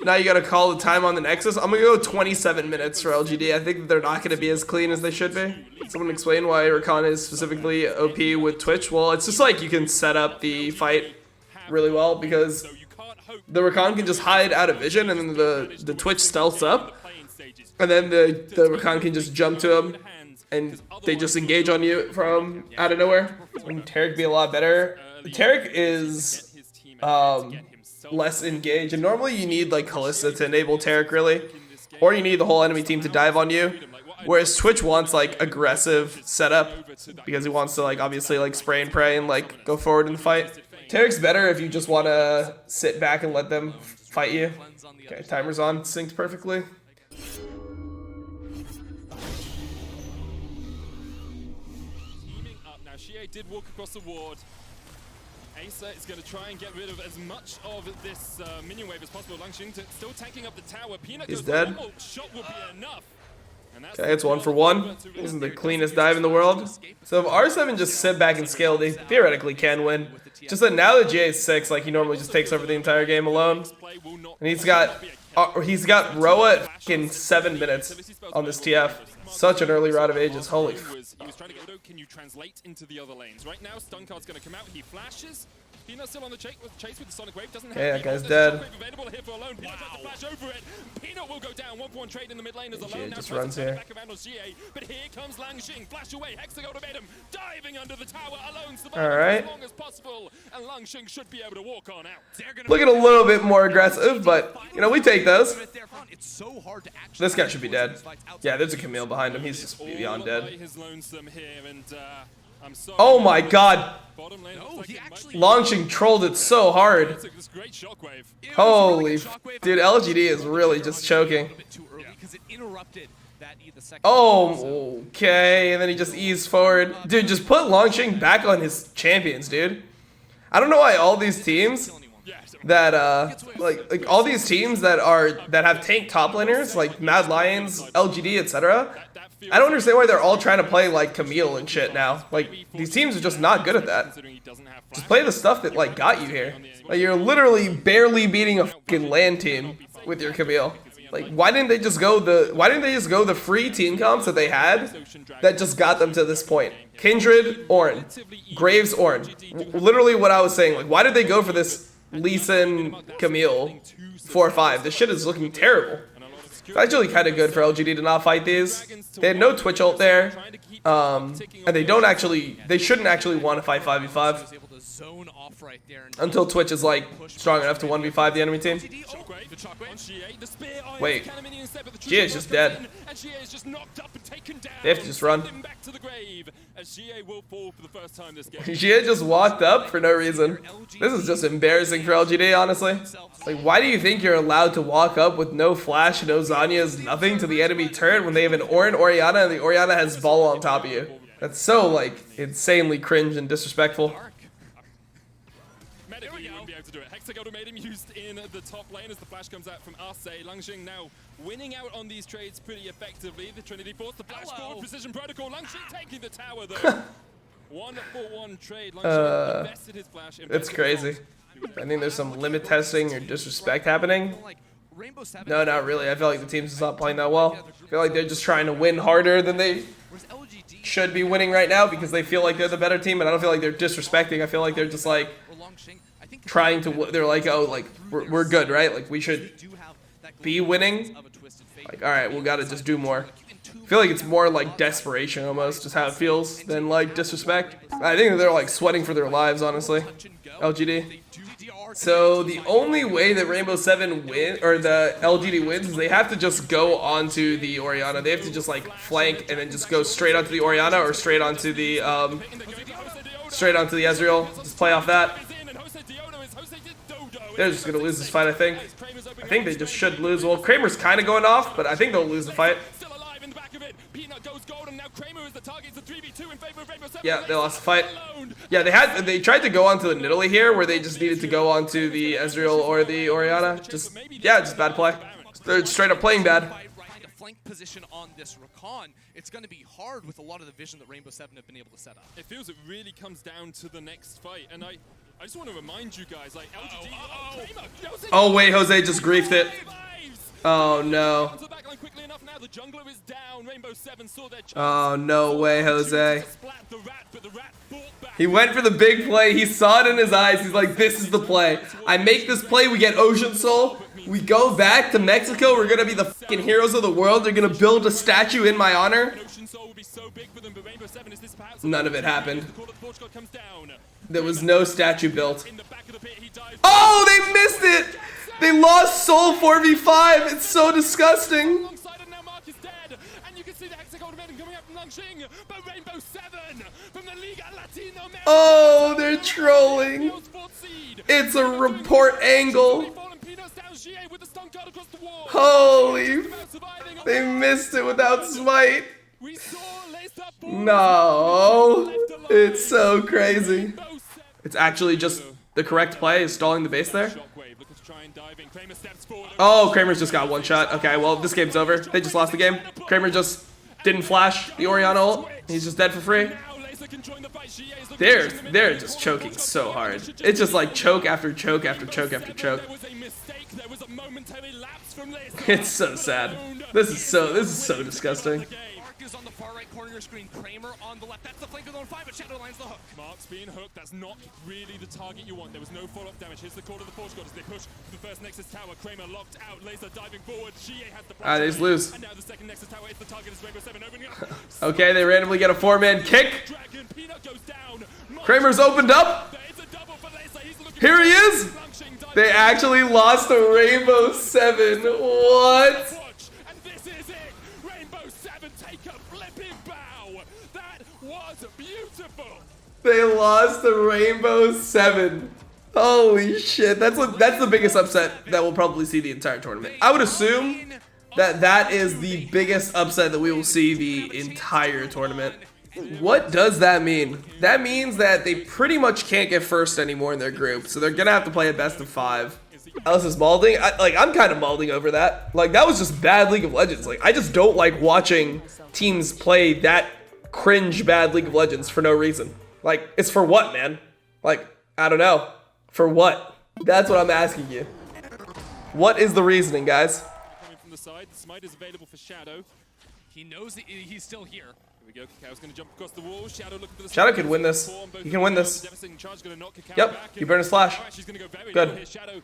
Now you gotta call the time on the Nexus. I'm gonna go 27 minutes for LGD. I think that they're not gonna be as clean as they should be. Someone explain why Rakan is specifically OP with Twitch. Well, it's just like you can set up the fight really well because the Rakan can just hide out of vision and then the Twitch stealths up. And then the Rakan can just jump to him and they just engage on you from out of nowhere. And Taric be a lot better. Taric is less engaged, and normally you need like Kalista to enable Taric really, or you need the whole enemy team to dive on you, whereas Twitch wants like aggressive setup because he wants to like obviously like spray and pray and like go forward in the fight. Taric's better if you just want to sit back and let them fight you. Okay, timer's on, synced perfectly. Teaming up now, Shie did walk across the ward. Acer is going to try and get rid of as much of this minion wave as possible. Langxing still tanking up the tower. Peanut He's goes dead. Shot will be enough. Okay, it's 1 for 1. Isn't the cleanest dive in the world. So if R7 just sit back and scale, they theoretically can win. Just that now that GA is 6, like he normally just takes over the entire game alone. And he's got Roa at fucking 7 minutes on this TF. Such an early route of ages. Holy f. He was trying to get, can you translate into the other lanes? Right now, stun card's going to come out. He flashes. Peanut's still on the chase with the Sonic Wave. Doesn't have that guy's dead. Available here for alone. Peanut tries to flash over it. Peanut will go down. 1-for-1 trade in the mid lane as alone. Now just runs here. Back of GA, but here comes Langxing. Flash away. HexaGoldOmatum diving under the tower alone. All right. As long as possible, and Langxing should be able to walk on out. Looking a little bit more aggressive, but you know we take those. This guy should be dead. Yeah, there's a Camille behind him. He's just beyond dead. Oh my god! Langxing trolled it so hard. Holy dude, LGD is really just choking. Oh, okay, and then he just eased forward. Dude, just put Langxing back on his champions, dude. I don't know why all these teams that like all these teams that have tank top laners like Mad Lions, LGD, etc. I don't understand why they're all trying to play like Camille and shit now. Like these teams are just not good at that. Just play the stuff that like got you here. Like you're literally barely beating a fucking land team with your Camille. Like why didn't they just go the free team comps that they had that just got them to this point? Kindred, Ornn, Graves, Ornn. Literally what I was saying. Like why did they go for this Lee Sin Camille 4-5? This shit is looking terrible. It's actually kind of good for LGD to not fight these. They had no Twitch ult there, and they shouldn't actually want to fight 5v5 until Twitch is like strong enough to 1v5 the enemy team. Wait, Gia is just dead. They have to just run. Gia just walked up for no reason. This is just embarrassing for LGD, honestly. Like, why do you think you're allowed to walk up with no flash, no Zhonya's, nothing to the enemy turret when they have an Ornn Orianna and the Orianna has ball on top of you? That's so, like, insanely cringe and disrespectful. To do it. HexaGoldOmatum used in the top lane as the flash comes out from Arce. Langxing now winning out on these trades pretty effectively. The Trinity Force, the flash forward, Precision Protocol. Langxing taking the tower though. 1-for-1 trade. Langxing invested his flash. It's crazy. I think there's some limit testing or disrespect happening. No, not really. I feel like the team's just not playing that well. I feel like they're just trying to win harder than they should be winning right now because they feel like they're the better team, and I don't feel like they're disrespecting. I feel like they're just like trying to, they're like, oh, like, we're good, right? Like, we should be winning. Like, alright, we gotta just do more. I feel like it's more like desperation almost, just how it feels, than like disrespect. I think they're like sweating for their lives, honestly. LGD. So the only way that Rainbow 7 or the LGD wins is they have to just go onto the Orianna. They have to just like flank and then just go straight onto the Orianna or straight onto the Ezreal. Just play off that. They're just gonna lose this fight, I think. I think they just should lose. Well, Kramer's kind of going off, but I think they'll lose the fight. Yeah, they lost the fight. Yeah, they tried to go onto the Nidalee here, where they just needed to go onto the Ezreal or the Orianna. Just bad play. They're straight up playing bad. Position on this Rakan, it's going to be hard with a lot of the vision that Rainbow 7 have been able to set up. It feels it really comes down to the next fight, and I just want to remind you guys, like, LGD, Oh wait, Jose just griefed it. Oh no. Oh no way, Jose. He went for the big play. He saw it in his eyes. He's like, this is the play. I make this play, we get Ocean Soul. We go back to Mexico. We're gonna be the fucking heroes of the world. They're gonna build a statue in my honor. None of it happened. There was no statue built. Oh, they missed it! They lost Soul 4v5. It's so disgusting. Oh, they're trolling. It's a report angle. Holy. They missed it without smite. No. It's so crazy. It's actually just the correct play is stalling the base there. Oh, Kramer's just got one shot. Okay, well, this game's over. They just lost the game. Kramer just didn't flash the Orianna ult. He's just dead for free. They're just choking so hard. It's just like choke after choke after choke after choke. It's so sad. This is so disgusting. On the far right corner of your screen, Kramer on the left. That's the flank with on 5, but Shadow lines the hook. Mark's being hooked. That's not really the target you want. There was no follow-up damage. Here's the call to the Force God as they push the first Nexus tower. Kramer locked out. Laser diving forward. GA has the they just lose. And now the second Nexus tower. It's the target is Rainbow 7 opening up. Okay, they randomly get a 4-man kick. Dragon, Peanut goes down. Kramer's opened up. It's a double for Laser. He's looking Here he is. They actually lost to Rainbow 7. What? They lost to Rainbow 7. Holy shit. That's the biggest upset that we'll probably see the entire tournament. I would assume that is the biggest upset that we will see the entire tournament. What does that mean? That means that they pretty much can't get first anymore in their group. So they're going to have to play a best of 5. Alice is malding. I'm kind of malding over that. Like, that was just bad League of Legends. Like, I just don't like watching teams play that cringe bad League of Legends for no reason. Like, it's for what, man? Like, I don't know. For what? That's what I'm asking you. What is the reasoning, guys? Coming from the side, smite is available for Shadow. He knows that he's still here. Here we go. Cacao gonna jump across the wall. Shadow looking for the Shadow can win this. He can win this. Yep, he burned his flash. Good. Shadow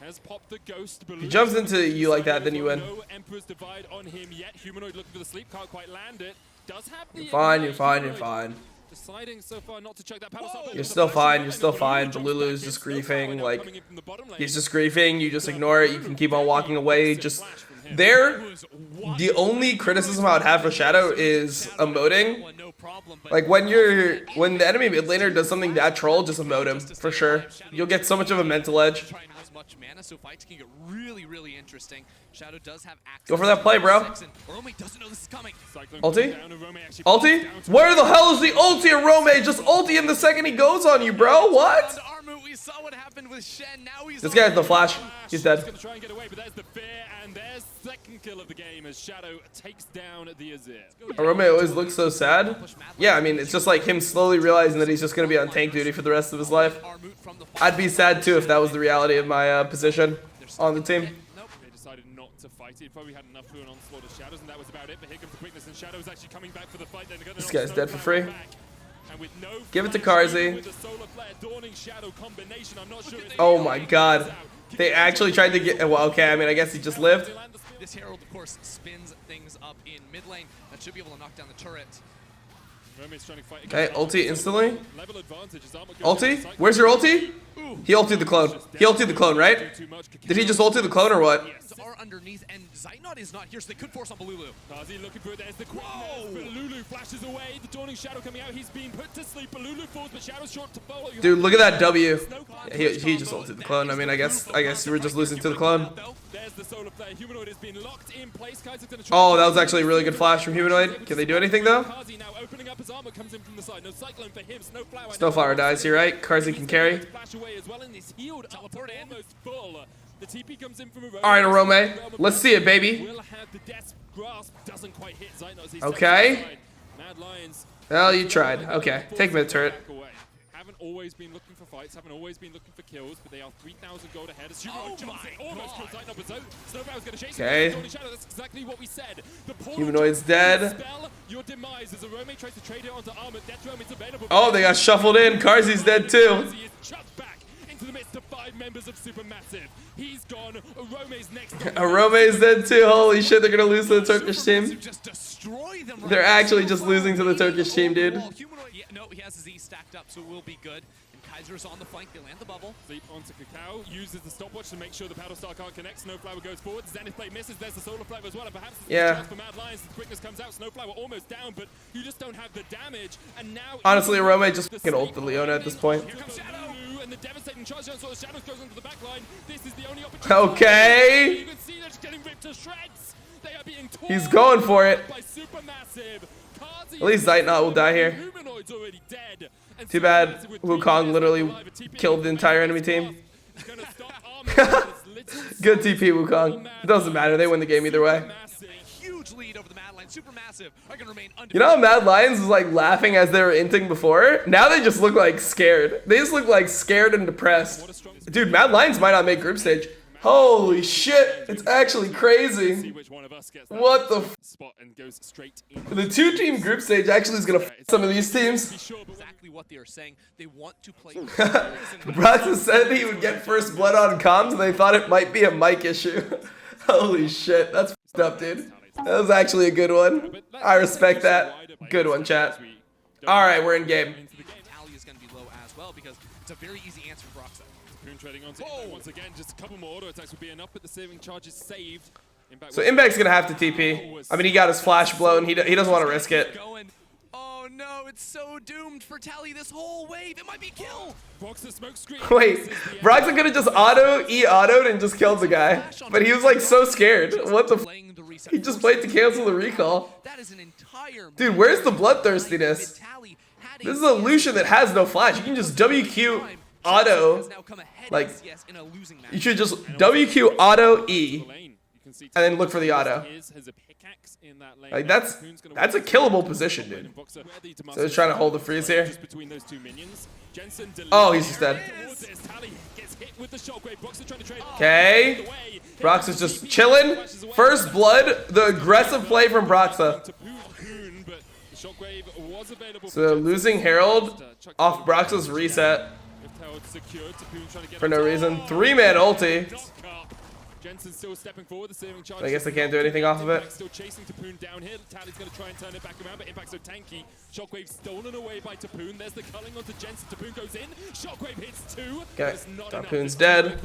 has popped the ghost. He jumps into you like that, then you win. No Emperor's Divide on him yet. Humanoid looking for the sleep, can't quite land it. Does have the You're fine, you're fine, you're fine. Deciding so far not to chuck that power support. You're still fine, you're still fine. But Lulu's just griefing, like, he's just griefing, you just ignore it, you can keep on walking away. Just, the only criticism I would have for Shadow is emoting. Like, when the enemy mid laner does something that troll, just emote him, for sure. You'll get so much of a mental edge. Much mana, so fights can get really interesting. Shadow does have access. Go for that play, bro. Rome doesn't know this is coming. Ulti? Ulti? Where the hell is the ulti of Rome? Just ulti him the second he goes on you, bro. What? We saw what happened with Shen. Now he's this guy has the flash. He's dead. He's gonna try and get away, but there's the fear, and there's second kill of the game as Shadow takes down the Ader. Rome always looks so sad. Yeah, I mean, it's just like him slowly realizing that he's just going to be on tank duty for the rest of his life. I'd be sad too if that was the reality of my position on the team. They decided not to fight. He probably had enough for an onslaught of Shadows, and that was about it. But here comes the quickness, and Shadow's actually coming back for the fight. This guy's dead for free. Give it to Karzi. Oh my god. They actually tried to get... Well, okay, I mean, I guess he just lived. This Herald, of course, spins things up in mid lane. That should be able to knock down the turret. Okay, ulti instantly. Ulti? Where's your ulti? He ultied the clone. He ultied the clone, right? Did he just ulti the clone or what? Are underneath, and Zaynot is not here, so they could force on Balulu. Karzi looking for it. There's the quickness, but Lulu flashes away. The Dawning Shadow coming out. He's being put to sleep. Balulu falls, but Shadow's short to follow. Dude, look at that W. Yeah, he just ulted the clone. I mean, I guess you were just losing to the clone. There's the solar player. Humanoid has been locked in place. Oh, that was actually a really good flash from Humanoid. Can they do anything though? Karzi now opening up his armor, comes in from the side. No cyclone for him. Snowflower. Snowflower dies here, right? Karzi can carry. Flash away as well, and he's healed. Teleport almost full. The TP comes in from Rivera. All right, Arome. Let's see it, baby. Okay. Well, you tried. Okay. Take mid turret. haven't always been looking for fights, haven't always been looking for kills, but they are 3,000 gold ahead. As Humanoid jumps in, almost kills Titan up his own. Snowflow's going to chase him. That's exactly what we said. The Humanoid's dead. Spell your demise as Arome tries to trade it onto Armor. Death Realm is available. Oh, they got shuffled in. Karzi's dead too. He is chucked back into the midst of 5 members of SuperMassive. He's gone. Arome's next. Arome's dead too. Holy shit, they're gonna lose to the Turkish team. They're actually just losing to the Turkish team, dude. No, he has his E stacked up, so it will be good. And Kaiser's on the flank. They land the bubble. Leap onto Cacao, uses the stopwatch to make sure the Paddle Star can't connect. Snowflower goes forward. Zenith Blade misses. There's the Solar Flavor as well. And perhaps the chance for Mad Lions. The quickness comes out. Snowflower almost down, but you just don't have the damage. And now honestly, Arome just fucking ult the Leona at this point. Here comes Shadow. And the devastating charge down, so the Shadow goes onto the back line. This is the only opportunity. Okay. You can see they're just getting ripped to shreds. They are being torn. He's going for it. By SuperMassive. At least Zeitnot will die here. Humanoid's already dead. Too bad Wukong literally killed the entire enemy team. Good TP, Wukong. It doesn't matter. They win the game either way. Huge lead over the Mad Lions. SuperMassive are going to remain undefeated. You know how Mad Lions was like laughing as they were inting before? Now they just look like scared. They just look like scared and depressed. Dude, Mad Lions might not make group stage. Holy shit, it's actually crazy. What the spot and goes straight in. The 2-team group stage actually is gonna f some of these teams. Exactly what they are saying. They want to play. Broxus said he would get first blood on comms and they thought it might be a mic issue. Holy shit, that's f***ed up, dude. That was actually a good one. I respect that. Good one, chat. Alright, we're in game. Tally is going to be low as well because it's a very easy answer for Broxus. Trading onto Impact once again, just a couple more auto attacks will be enough, but the saving charge is saved. So Impact's gonna have to TP. I mean, he got his flash blown. He doesn't want to risk it. Oh no, it's so doomed for Tally this whole wave. It might be kill. Wait, Brock's gonna just auto'd and just killed the guy. But he was like so scared. What the f? He just played to cancel the recall. That is an entire dude, where's the bloodthirstiness? This is a Lucian that has no flash. You can just WQ auto, like, you should just WQ auto E and then look for the auto. Like, that's a killable position, dude. So he's trying to hold the freeze here. Oh, he's just dead. Okay, Brox is just chilling. First blood, the aggressive play from Broxa. So losing Herald off Brox's reset. For no reason. 3-man ulti. Jensen's still stepping forward, the saving charge. I guess I can't do anything off of it. Still chasing Tapoon down here. Tally's going to try and turn it back around, but Impact's so tanky. Shockwave stolen away by Tapoon. There's the culling onto Jensen. Tapoon goes in. Shockwave hits 2. Okay, Tapoon's dead.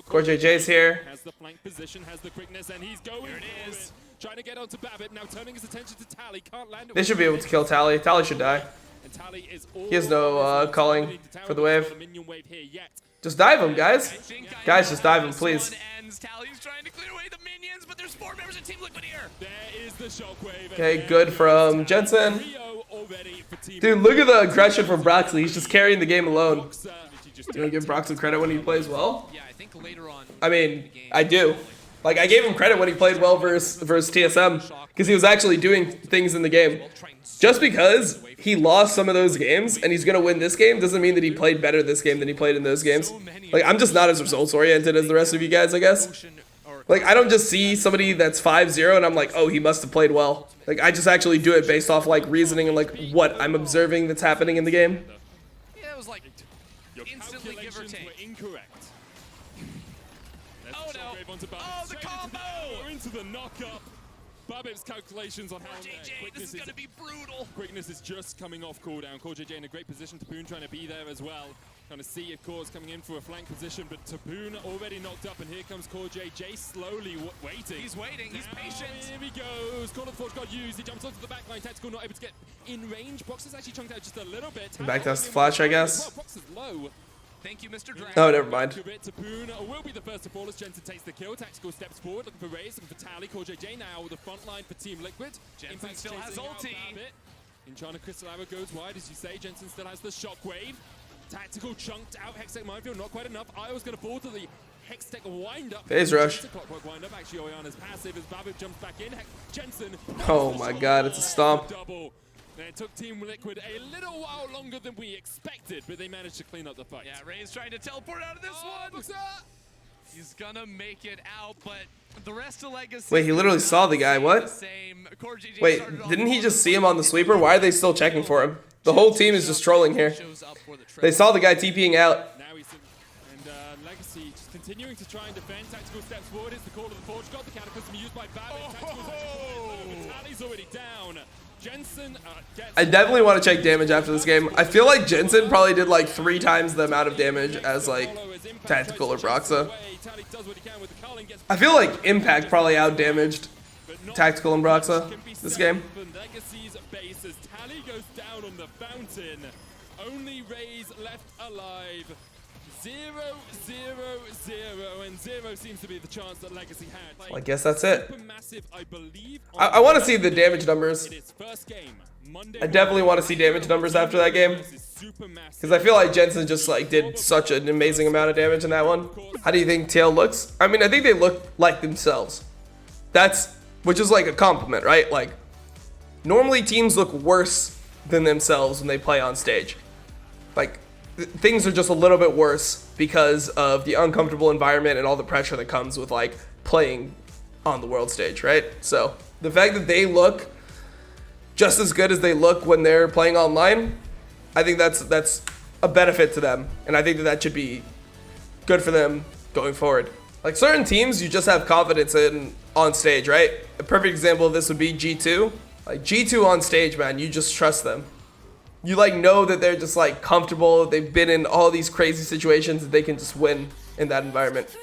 Core JJ's here. Has the flank position, has the quickness, and he's going. There it is. Trying to get onto Babbitt. Now turning his attention to Tally. Can't land it. They should be able to kill Tally. Tally should die. He has no calling for the wave. Just dive him, guys. Guys, just dive him, please. Tally's trying to clear away the minions, but there's 4 members of Team Liquid here. There is the shockwave. Okay, good from Jensen. Dude, look at the aggression from Broxley. He's just carrying the game alone. You want to give Broxley credit when he plays well? Yeah, I think later on. I mean, I do. Like, I gave him credit when he played well versus TSM because he was actually doing things in the game. Just because he lost some of those games and he's going to win this game doesn't mean that he played better this game than he played in those games. Like, I'm just not as results-oriented as the rest of you guys, I guess. Like, I don't just see somebody that's 5-0 and I'm like, oh, he must have played well. Like, I just actually do it based off, like, reasoning and, like, what I'm observing that's happening in the game. Yeah, it was like instantly give or take. Incorrect. Oh, no. Oh, the combo! Into the knock-up. Babbitt's calculations on how JJ, this is going to be brutal. Quickness is just coming off cooldown. Core JJ in a great position. Tapoon trying to be there as well. Trying to see if Core's coming in for a flank position, but Tapoon already knocked up, and here comes Core JJ slowly waiting. He's waiting. He's patient. Here he goes. Call of the Forge got used. He jumps onto the backline. Tactical not able to get in range. Brox is actually chunked out just a little bit. Back to us flash, I guess. Brox is low. Thank you, Mr. Dragon. Oh, never mind. Tapoon will be the first to fall as Jensen takes the kill. Tactical steps forward, looking for Raze, looking for Tally. Core JJ now with the front line for Team Liquid. Jensen still has ulti. Enchana Crystal Arrow goes wide, as you say. Jensen still has the shockwave. Tactical chunked out. Hextech Minefield, not quite enough. Io's going to fall to the Hextech wind up. Phase rush. Clockwork wind up. Actually, Oyana's passive as Babbitt jumps back in. Jensen. Oh my god, it's a stomp. Double. It took Team Liquid a little while longer than we expected, but they managed to clean up the fight. Yeah, Ray's trying to teleport out of this one. He's gonna make it out, but the rest of Legacy... Wait, he literally saw the guy, what? Wait, didn't he just see him on the sweeper? Why are they still checking for him? The whole team is just trolling here. They saw the guy TPing out. Now he's and Legacy just continuing to try and defend. Tactical steps forward. It's the call of the Forge God. The cataclysm used by Babbitt. Tally's already down. Jensen gets... I definitely want to check damage after this game. I feel like Jensen probably did like 3 times the amount of damage as like Tactical or Broxa. I feel like Impact probably outdamaged Tactical and Broxa this game. Legacy's base as Tally goes down on the fountain. Only Rays left alive. 0-0-0, and 0 seems to be the chance that Legacy had. I guess that's it. SuperMassive, I believe. I want to see the damage numbers. In its first game, Monday I definitely want to see damage numbers after that game. Because I feel like Jensen just like did such an amazing amount of damage in that one. How do you think TL looks? I mean, I think they look like themselves. Which is like a compliment, right? Like, normally teams look worse than themselves when they play on stage. Like, things are just a little bit worse because of the uncomfortable environment and all the pressure that comes with like playing on the world stage, right? So the fact that they look just as good as they look when they're playing online, I think that's a benefit to them, and I think that should be good for them going forward. Like certain teams, you just have confidence in on stage, right? A perfect example of this would be G2. Like G2 on stage, man, you just trust them. You like know that they're just like comfortable. They've been in all these crazy situations that they can just win in that environment.